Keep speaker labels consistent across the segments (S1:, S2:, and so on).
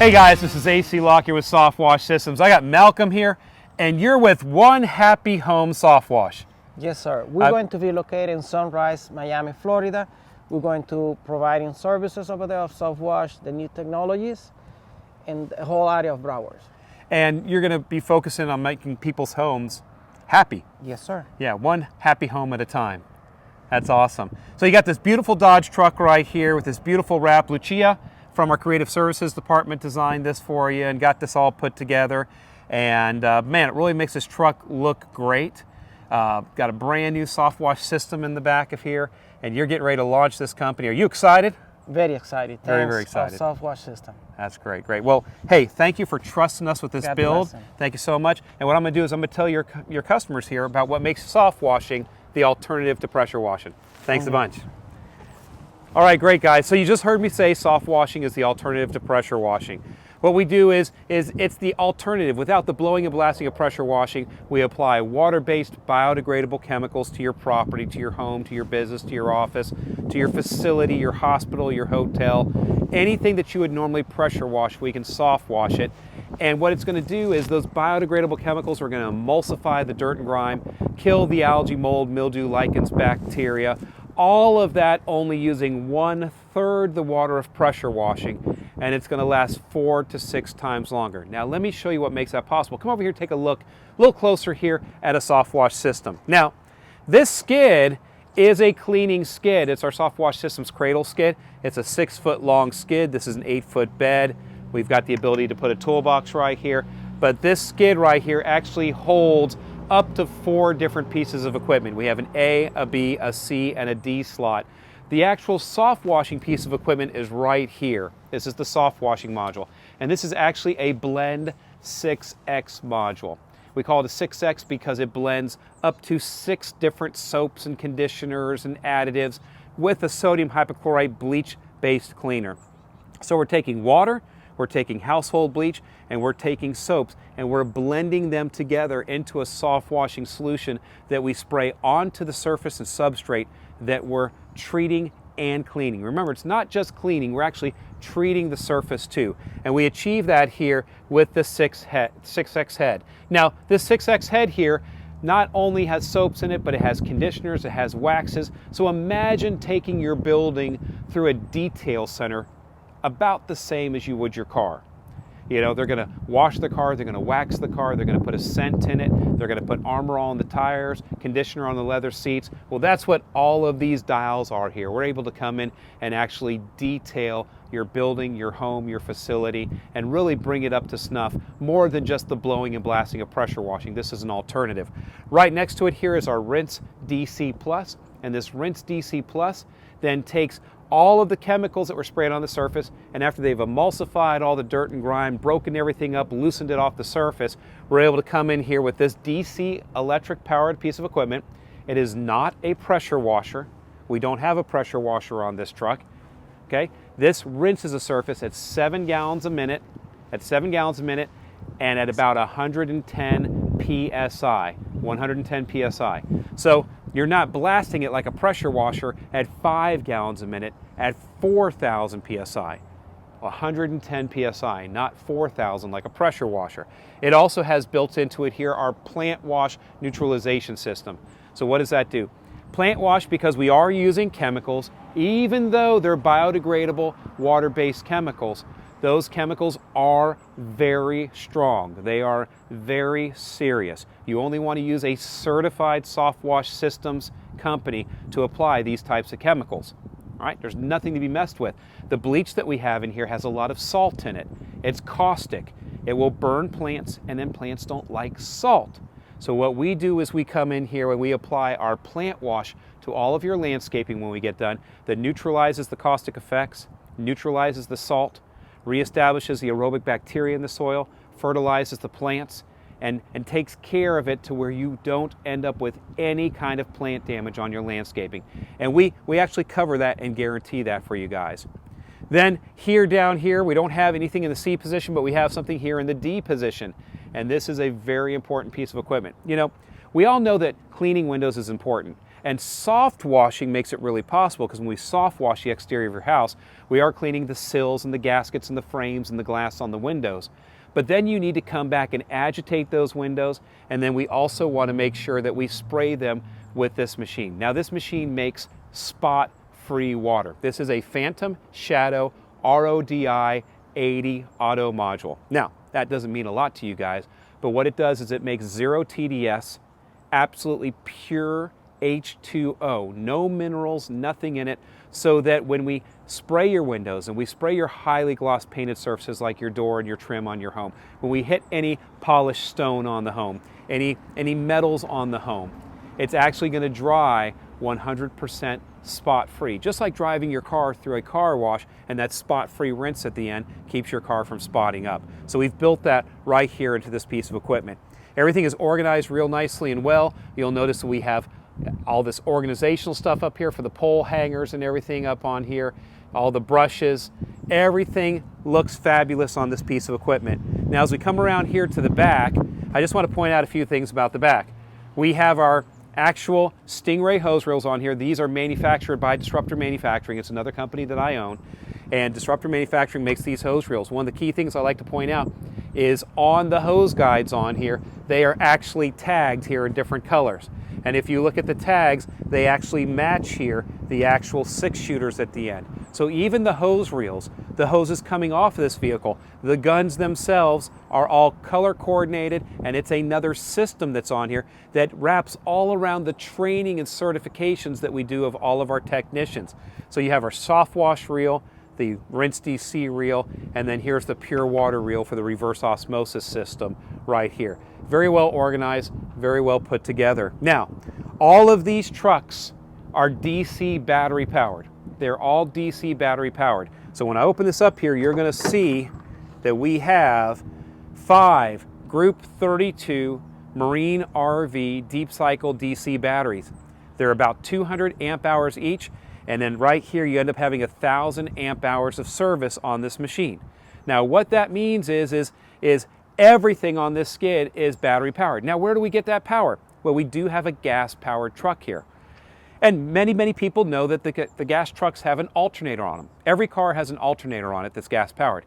S1: Hey guys, this is AC Lock here with SoftWash Systems. I got Malcolm here, and you're with One Happy Home SoftWash.
S2: Yes, sir. We're going to be located in Sunrise, Miami, Florida. We're going to providing services over there of SoftWash, the new technologies, and the whole area of Broward.
S1: And you're going to be focusing on making people's homes happy.
S2: Yes, sir.
S1: Yeah, one happy home at a time. That's awesome. So you got this beautiful Dodge truck right here with this beautiful wrap. Lucia from our Creative Services Department designed this for you and got this all put together. And man, it really makes this truck look great. Got a brand new SoftWash system in the back of here, and you're getting ready to launch this company. Are you excited?
S2: Very excited.
S1: Very excited.
S2: SoftWash System.
S1: That's great, great. Well, hey, thank you for trusting us with this
S2: God
S1: build.
S2: bless him.
S1: Thank you so much. And what I'm going to do is I'm going to tell your customers here about what makes soft washing the alternative to pressure washing. Thanks a bunch. All right, great guys. So you just heard me say soft washing is the alternative to pressure washing. What we do is it's the alternative. Without the blowing and blasting of pressure washing, we apply water-based biodegradable chemicals to your property, to your home, to your business, to your office, to your facility, your hospital, your hotel. Anything that you would normally pressure wash, we can soft wash it. And what it's going to do is those biodegradable chemicals are going to emulsify the dirt and grime, kill the algae, mold, mildew, lichens, bacteria. All of that only using 1/3 the water of pressure washing, and it's going to last 4 to 6 times longer. Now let me show you what makes that possible. Come over here, take a look a little closer here at a SoftWash system. Now this skid is a cleaning skid. It's our SoftWash Systems cradle skid. It's a 6-foot long skid. This is an 8-foot bed. We've got the ability to put a toolbox right here, but this skid right here actually holds up to 4 different pieces of equipment. We have an A, a B, a C, and a D slot. The actual soft washing piece of equipment is right here. This is the soft washing module. And this is actually a Blend 6X module. We call it a 6X because it blends up to 6 different soaps and conditioners and additives with a sodium hypochlorite bleach-based cleaner. So we're taking water, we're taking household bleach, and we're taking soaps, and we're blending them together into a soft washing solution that we spray onto the surface and substrate that we're treating and cleaning. Remember, it's not just cleaning, we're actually treating the surface too. And we achieve that here with the 6X head. Now, this 6X head here not only has soaps in it, but it has conditioners, it has waxes. So imagine taking your building through a detail center about the same as you would your car. You know, they're going to wash the car, they're going to wax the car, they're going to put a scent in it, they're going to put Armor All on the tires, conditioner on the leather seats. Well, that's what all of these dials are here. We're able to come in and actually detail your building, your home, your facility, and really bring it up to snuff, more than just the blowing and blasting of pressure washing. This is an alternative. Right next to it here is our Rinse DC Plus, and this Rinse DC Plus then takes all of the chemicals that were sprayed on the surface, and after they've emulsified all the dirt and grime, broken everything up, loosened it off the surface, we're able to come in here with this DC electric powered piece of equipment. It is not a pressure washer. We don't have a pressure washer on this truck. Okay, this rinses a surface at 7 gallons a minute, and at about 110 psi, 110 psi. So you're not blasting it like a pressure washer at 5 gallons a minute at 4,000 psi. 110 psi, not 4,000 like a pressure washer. It also has built into it here our plant wash neutralization system. So what does that do? Plant wash, because we are using chemicals, even though they're biodegradable water-based chemicals, those chemicals are very strong. They are very serious. You only want to use a certified SoftWash Systems company to apply these types of chemicals. All right, there's nothing to be messed with. The bleach that we have in here has a lot of salt in it. It's caustic. It will burn plants, and then plants don't like salt. So what we do is we come in here and we apply our plant wash to all of your landscaping when we get done that neutralizes the caustic effects, neutralizes the salt, reestablishes the aerobic bacteria in the soil, fertilizes the plants, and takes care of it to where you don't end up with any kind of plant damage on your landscaping. And we actually cover that and guarantee that for you guys. Then here down here, we don't have anything in the C position, but we have something here in the D position. And this is a very important piece of equipment. You know, we all know that cleaning windows is important. And soft washing makes it really possible, because when we soft wash the exterior of your house, we are cleaning the sills and the gaskets and the frames and the glass on the windows. But then you need to come back and agitate those windows, and then we also want to make sure that we spray them with this machine. Now this machine makes spot-free water. This is a Phantom Shadow RODI 80 auto module. Now, that doesn't mean a lot to you guys, but what it does is it makes 0 TDS, absolutely pure H2O, no minerals, nothing in it, so that when we spray your windows and we spray your highly gloss painted surfaces like your door and your trim on your home, when we hit any polished stone on the home, any metals on the home, it's actually going to dry 100% spot free. Just like driving your car through a car wash, and that spot free rinse at the end keeps your car from spotting up. So we've built that right here into this piece of equipment. Everything is organized real nicely and well. You'll notice that we have all this organizational stuff up here for the pole hangers and everything up on here, all the brushes, everything looks fabulous on this piece of equipment. Now as we come around here to the back, I just want to point out a few things about the back. We have our actual Stingray hose reels on here. These are manufactured by Disruptor Manufacturing. It's another company that I own, and Disruptor Manufacturing makes these hose reels. One of the key things I like to point out is on the hose guides on here, they are actually tagged here in different colors. And if you look at the tags, they actually match here the actual 6-shooters at the end. So even the hose reels, the hoses coming off of this vehicle, the guns themselves are all color coordinated, and it's another system that's on here that wraps all around the training and certifications that we do of all of our technicians. So you have our soft wash reel, the rinse DC reel, and then here's the pure water reel for the reverse osmosis system right here. Very well organized, very well put together. Now, all of these trucks are DC battery powered. They're all DC battery powered. So when I open this up here, you're going to see that we have 5 Group 32 Marine RV Deep Cycle DC batteries. They're about 200 amp hours each, and then right here you end up having 1,000 amp hours of service on this machine. Now what that means is everything on this skid is battery powered. Now where do we get that power? Well, we do have a gas powered truck here. And many people know that the gas trucks have an alternator on them. Every car has an alternator on it that's gas powered.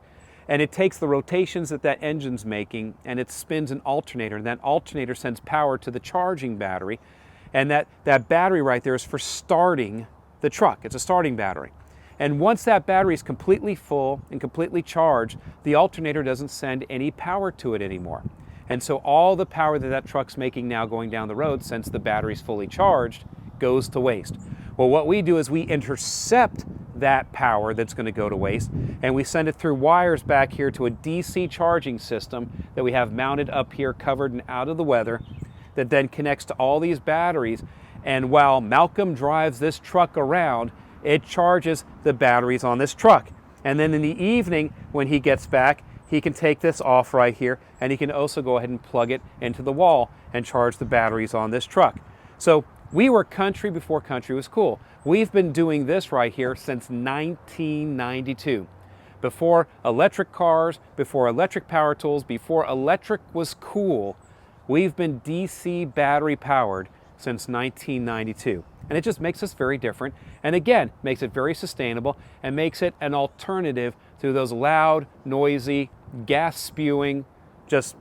S1: And it takes the rotations that that engine's making and it spins an alternator, and that alternator sends power to the charging battery. And that battery right there is for starting the truck. It's a starting battery. And once that battery is completely full and completely charged, the alternator doesn't send any power to it anymore. And so all the power that truck's making now going down the road, since the battery's fully charged, goes to waste. Well, what we do is we intercept that power that's going to go to waste, and we send it through wires back here to a DC charging system that we have mounted up here, covered and out of the weather, that then connects to all these batteries. And while Malcolm drives this truck around, it charges the batteries on this truck. And then in the evening, when he gets back, he can take this off right here, and he can also go ahead and plug it into the wall and charge the batteries on this truck. So we were country before country was cool. We've been doing this right here since 1992. Before electric cars, before electric power tools, before electric was cool, we've been DC battery powered since 1992. And it just makes us very different, and again, makes it very sustainable and makes it an alternative to those loud, noisy, gas-spewing, just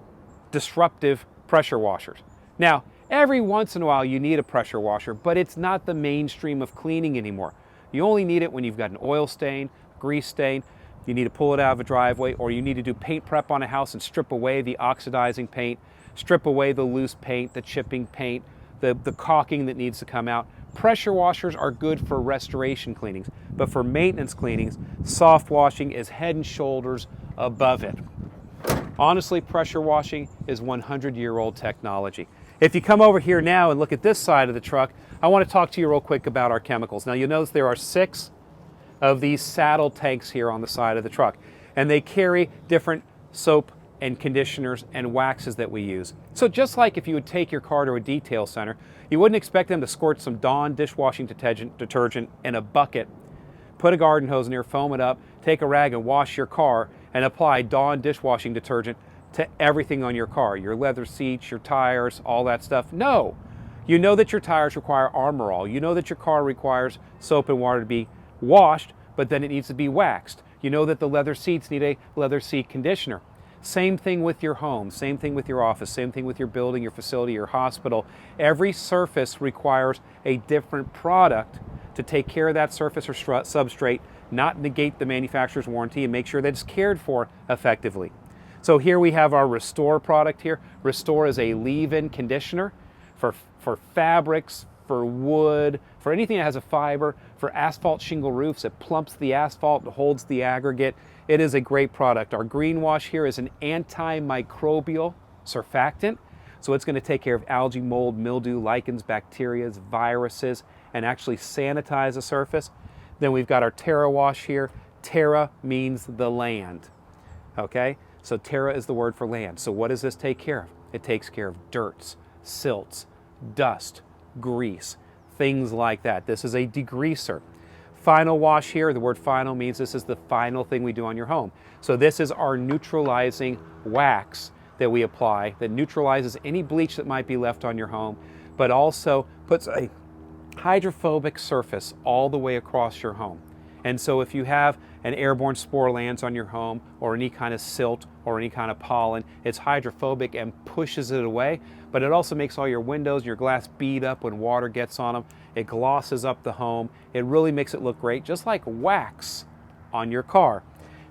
S1: disruptive pressure washers. Now, every once in a while you need a pressure washer, but it's not the mainstream of cleaning anymore. You only need it when you've got an oil stain, grease stain, you need to pull it out of a driveway, or you need to do paint prep on a house and strip away the oxidizing paint, strip away the loose paint, the chipping paint, the caulking that needs to come out. Pressure washers are good for restoration cleanings, but for maintenance cleanings, soft washing is head and shoulders above it. Honestly, pressure washing is 100-year-old technology. If you come over here now and look at this side of the truck, I want to talk to you real quick about our chemicals. Now you'll notice there are 6 of these saddle tanks here on the side of the truck, and they carry different soap and conditioners and waxes that we use. So just like if you would take your car to a detail center, you wouldn't expect them to squirt some Dawn dishwashing detergent in a bucket, put a garden hose in there, foam it up, take a rag and wash your car, and apply Dawn dishwashing detergent to everything on your car, your leather seats, your tires, all that stuff. No. You know that your tires require Armor All. You know that your car requires soap and water to be washed, but then it needs to be waxed. You know that the leather seats need a leather seat conditioner. Same thing with your home, same thing with your office, same thing with your building, your facility, your hospital. Every surface requires a different product to take care of that surface or substrate, not negate the manufacturer's warranty, and make sure that it's cared for effectively. So here we have our Restore product here. Restore is a leave-in conditioner for fabrics, for wood, for anything that has a fiber, for asphalt shingle roofs. It plumps the asphalt, it holds the aggregate. It is a great product. Our green wash here is an antimicrobial surfactant. So it's going to take care of algae, mold, mildew, lichens, bacteria, viruses, and actually sanitize the surface. Then we've got our Terra wash here. Terra means the land. Okay? So Terra is the word for land. So what does this take care of? It takes care of dirts, silts, dust, grease, things like that. This is a degreaser. Final wash here, the word final means this is the final thing we do on your home. So this is our neutralizing wax that we apply that neutralizes any bleach that might be left on your home, but also puts a hydrophobic surface all the way across your home. And so if you have an airborne spore lands on your home, or any kind of silt or any kind of pollen, it's hydrophobic and pushes it away, but it also makes all your windows, your glass bead up when water gets on them. It glosses up the home. It really makes it look great, just like wax on your car.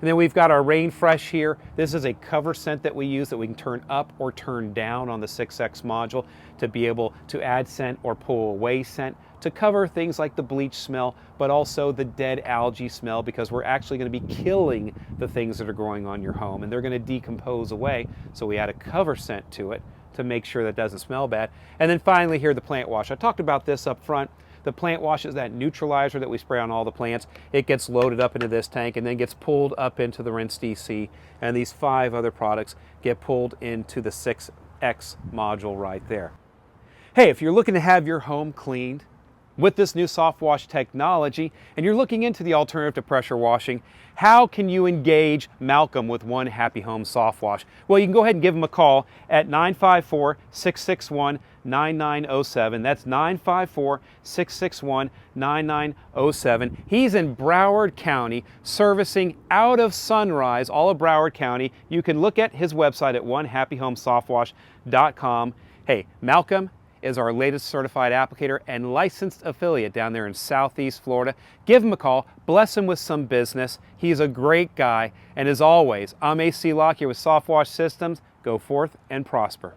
S1: And then we've got our Rain Fresh here. This is a cover scent that we use that we can turn up or turn down on the 6X module to be able to add scent or pull away scent to cover things like the bleach smell, but also the dead algae smell, because we're actually going to be killing the things that are growing on your home and they're going to decompose away. So we add a cover scent to it to make sure that it doesn't smell bad. And then finally here, the plant wash. I talked about this up front. The plant wash is that neutralizer that we spray on all the plants. It gets loaded up into this tank and then gets pulled up into the rinse DC. And these 5 other products get pulled into the 6X module right there. Hey, if you're looking to have your home cleaned with this new SoftWash technology and you're looking into the alternative to pressure washing, how can you engage Malcolm with One Happy Home SoftWash? Well, you can go ahead and give him a call at 954-661-9907. That's 954-661-9907. He's in Broward County, servicing out of Sunrise, all of Broward County. You can look at his website at onehappyhomesoftwash.com. Hey, Malcolm is our latest certified applicator and licensed affiliate down there in Southeast Florida. Give him a call, bless him with some business. He's a great guy. And as always, I'm AC Locke here with SoftWash Systems. Go forth and prosper.